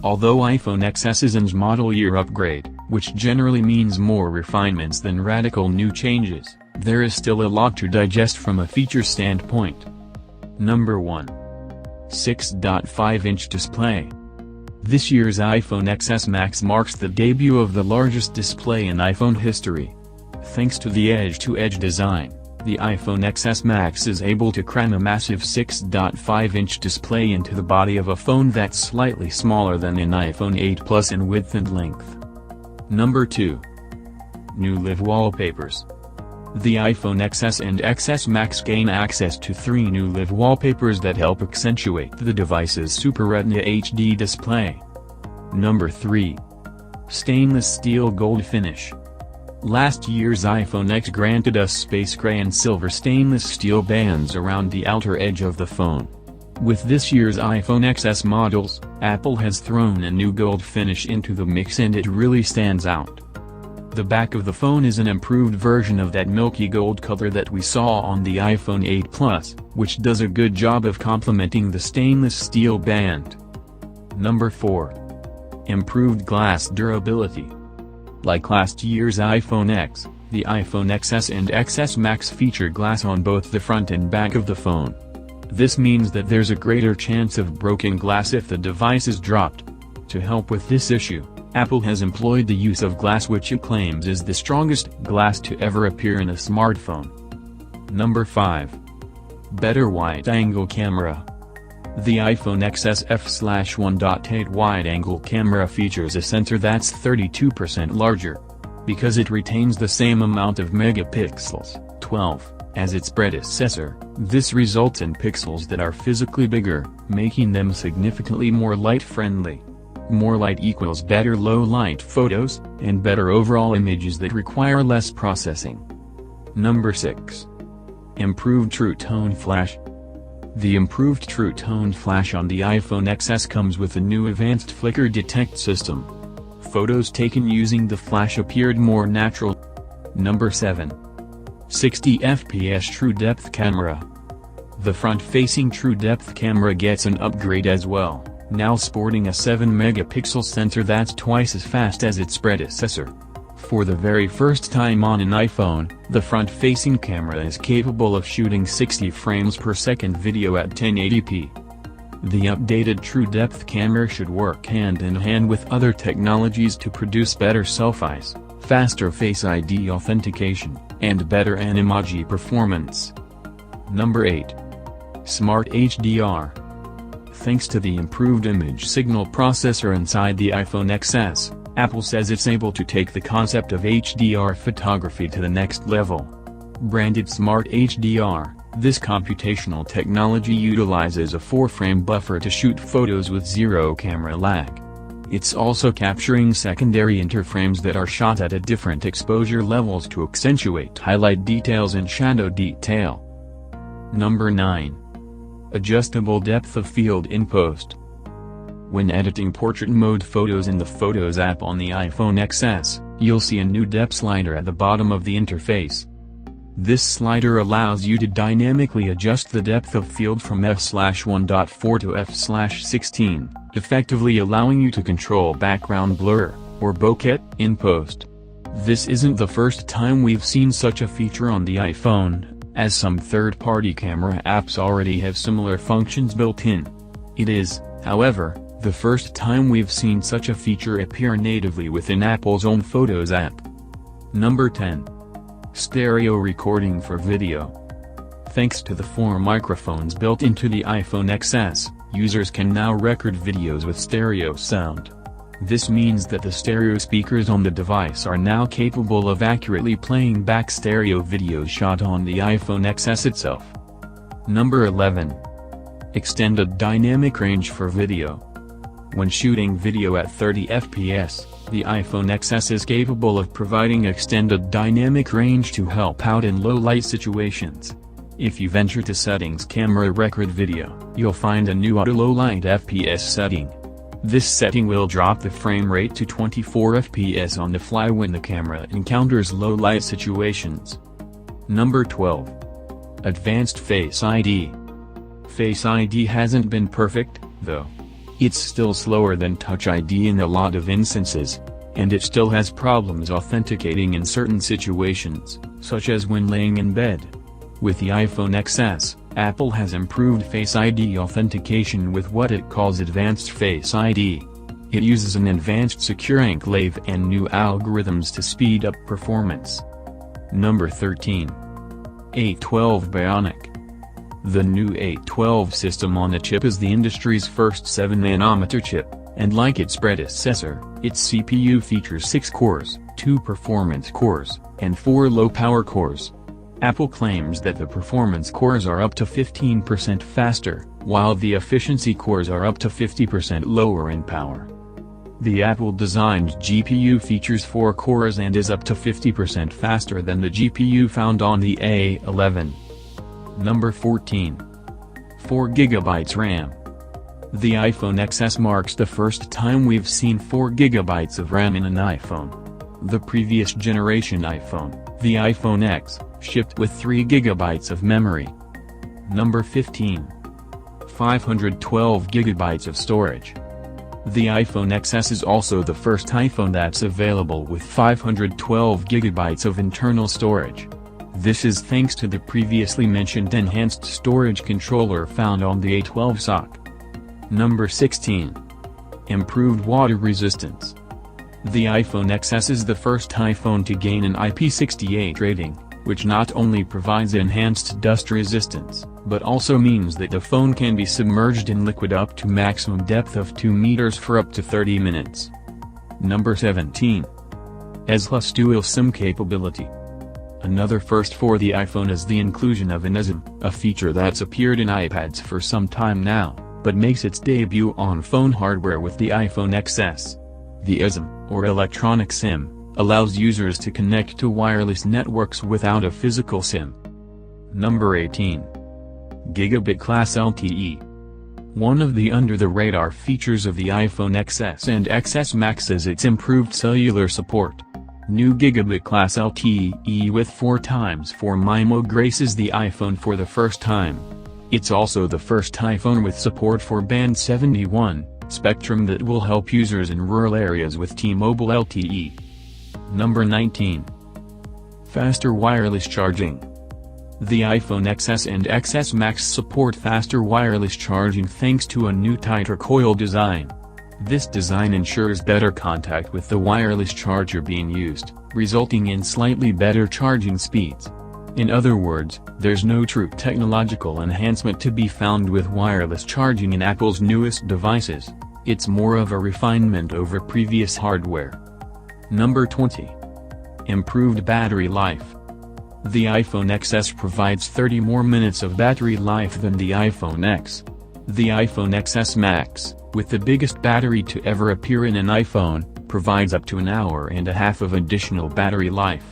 Although iPhone XS is an model year upgrade, which generally means more refinements than radical new changes, there is still a lot to digest from a feature standpoint. Number 1. 6.5-inch display. This year's iPhone XS Max marks the debut of the largest display in iPhone history. Thanks to the edge-to-edge design, the iPhone XS Max is able to cram a massive 6.5-inch display into the body of a phone that's slightly smaller than an iPhone 8 Plus in width and length. Number 2. New Live wallpapers. The iPhone XS and XS Max gain access to 3 new Live wallpapers that help accentuate the device's Super Retina HD display. Number 3. Stainless steel gold finish. Last year's iPhone X granted us space gray and silver stainless steel bands around the outer edge of the phone. With this year's iPhone XS models, Apple has thrown a new gold finish into the mix and it really stands out. The back of the phone is an improved version of that milky gold color that we saw on the iPhone 8 Plus, which does a good job of complementing the stainless steel band. Number 4. Improved glass durability. Like last year's iPhone X, the iPhone XS and XS Max feature glass on both the front and back of the phone. This means that there's a greater chance of broken glass if the device is dropped. To help with this issue, Apple has employed the use of glass which it claims is the strongest glass to ever appear in a smartphone. Number 5. Better wide-angle camera. The iPhone XS f/1.8 wide-angle camera features a sensor that's 32% larger. Because it retains the same amount of megapixels, 12, as its predecessor, this results in pixels that are physically bigger, making them significantly more light-friendly. More light equals better low-light photos, and better overall images that require less processing. Number 6. Improved True Tone Flash. The improved True Tone Flash on the iPhone XS comes with a new advanced flicker detect system. Photos taken using the flash appeared more natural. Number 7. 60 fps True Depth Camera. The front-facing True Depth camera gets an upgrade as well, now sporting a 7-megapixel sensor that's twice as fast as its predecessor. For the very first time on an iPhone, the front-facing camera is capable of shooting 60 frames per second video at 1080p. The updated True Depth camera should work hand in hand with other technologies to produce better selfies, faster Face ID authentication, and better Animoji performance. Number 8. Smart HDR. Thanks to the improved image signal processor inside the iPhone XS, Apple says it's able to take the concept of HDR photography to the next level. Branded Smart HDR, this computational technology utilizes a 4-frame buffer to shoot photos with zero camera lag. It's also capturing secondary interframes that are shot at different exposure levels to accentuate highlight details and shadow detail. Number 9. Adjustable depth of field in post. When editing portrait mode photos in the Photos app on the iPhone XS, you'll see a new depth slider at the bottom of the interface. This slider allows you to dynamically adjust the depth of field from f/1.4 to f/16, effectively allowing you to control background blur, or bokeh, in post. This isn't the first time we've seen such a feature on the iPhone, as some third-party camera apps already have similar functions built in. It is, however, the first time we've seen such a feature appear natively within Apple's own Photos app. Number 10. Stereo recording for video. Thanks to the 4 microphones built into the iPhone XS, users can now record videos with stereo sound. This means that the stereo speakers on the device are now capable of accurately playing back stereo videos shot on the iPhone XS itself. Number 11. Extended dynamic range for video. When shooting video at 30 fps, the iPhone XS is capable of providing extended dynamic range to help out in low-light situations. If you venture to Settings Camera Record Video, you'll find a new Auto Low Light FPS setting. This setting will drop the frame rate to 24 fps on the fly when the camera encounters low-light situations. Number 12. Advanced Face ID. Face ID hasn't been perfect, though. It's still slower than Touch ID in a lot of instances, and it still has problems authenticating in certain situations, such as when laying in bed. With the iPhone XS, Apple has improved Face ID authentication with what it calls Advanced Face ID. It uses an advanced secure enclave and new algorithms to speed up performance. Number 13. A12 Bionic. The new A12 system-on-a-chip is the industry's first 7nm chip, and like its predecessor, its CPU features 6 cores, 2 performance cores, and 4 low-power cores. Apple claims that the performance cores are up to 15% faster, while the efficiency cores are up to 50% lower in power. The Apple-designed GPU features 4 cores and is up to 50% faster than the GPU found on the A11. Number 14. 4GB RAM. The iPhone XS marks the first time we've seen 4GB of RAM in an iPhone. The previous generation iPhone, the iPhone X, shipped with 3GB of memory. Number 15. 512GB of storage. The iPhone XS is also the first iPhone that's available with 512GB of internal storage. This is thanks to the previously mentioned enhanced storage controller found on the A12 SoC. Number 16. Improved water resistance. The iPhone XS is the first iPhone to gain an IP68 rating, which not only provides enhanced dust resistance, but also means that the phone can be submerged in liquid up to maximum depth of 2 meters for up to 30 minutes. Number 17. S+ Dual SIM capability. Another first for the iPhone is the inclusion of an eSIM, a feature that's appeared in iPads for some time now, but makes its debut on phone hardware with the iPhone XS. The eSIM, or electronic SIM, allows users to connect to wireless networks without a physical SIM. Number 18. Gigabit-class LTE. One of the under-the-radar features of the iPhone XS and XS Max is its improved cellular support. New Gigabit-class LTE with 4x4 MIMO graces the iPhone for the first time. It's also the first iPhone with support for Band 71 spectrum that will help users in rural areas with T-Mobile LTE. Number 19. Faster wireless charging. The iPhone XS and XS Max support faster wireless charging thanks to a new tighter coil design. This design ensures better contact with the wireless charger being used, resulting in slightly better charging speeds. In other words, there's no true technological enhancement to be found with wireless charging in Apple's newest devices. It's more of a refinement over previous hardware. Number 20. Improved battery life. The iPhone XS provides 30 more minutes of battery life than the iPhone X. The iPhone XS Max, with the biggest battery to ever appear in an iPhone, provides up to an hour and a half of additional battery life.